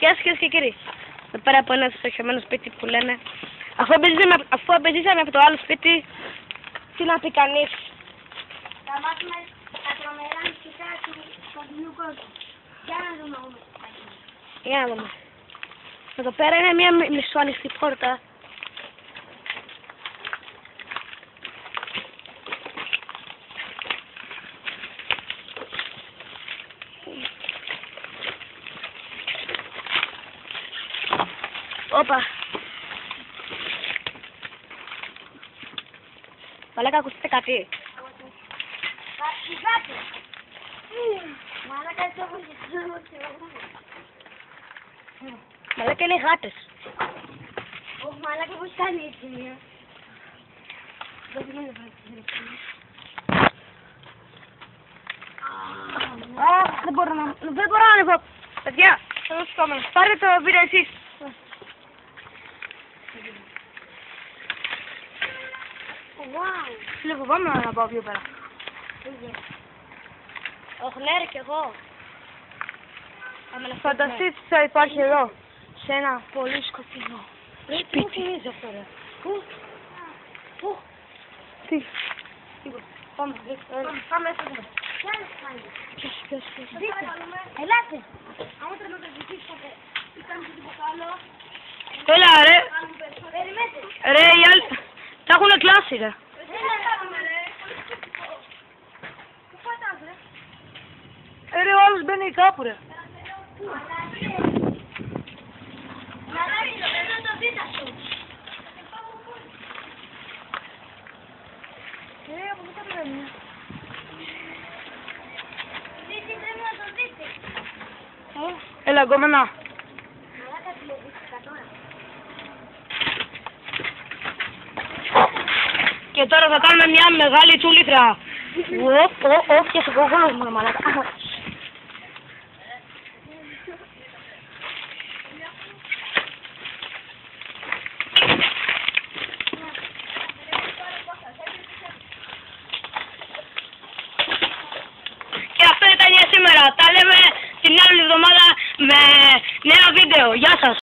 Γεια σας κυρίες και κύριοι. Εδώ πέρα από ένα στοχευμένο σπίτι που λένε αφού απεζήσαμε από το άλλο σπίτι, τι να πει κανείς. Θα μάθουμε τα τρομερά μυστικά του κοντινού κόσμου. Για να δούμε όμως. Για να δούμε. Εδώ πέρα είναι μια μισοανοιχτή πόρτα. Όπα. Μαλάκα, ακούσετε κάτι. Γάτες. Μαλάκα, έτσι όπως Μαλάκα, είναι γάτες. όχι, μαλάκα, πώς κάνει έτσι μία. Δεν μπορώ να ανεβώ. Παιδιά, θα δώσω το κόμμα. Πάρτε το βίντεο εσείς. Φίλε, φοβάμαι να πάω πιο πέρα. Όχι, ναι, κι εγώ. Φανταστείτε τι θα υπάρχει εδώ. Σε ένα πολύ σκοτεινό σπίτι. Πού θυμίζει αυτό, ρε. Πού. Τι. Πάμε στο εδώ. Ποιος. Ελάτε. Άμα τερματοδοτήσατε ή κάνετε τίποτα άλλο. Έλα ρε. Περιμένετε. Ρε οι άλλοι. Τα έχουνε κλάσει ρε. Δεν κάνουμε ρε. Πού πατάς ρε. Ρε ο άλλος μπαίνει κάπου ρε. Πρέπει να το δείτε αυτό. Από πού τα παίρνει. Πρέπει να το δείτε. Έλα γκόμενα. Μαλάκα τηλεοπτικά τώρα. Και τώρα θα κάνουμε μια μεγάλη τσουλήθρα. Και σε κόκκολος μου μαλάκα. Και αυτό ήταν για σήμερα. Τα λέμε την άλλη εβδομάδα με νέο βίντεο. Γεια σας.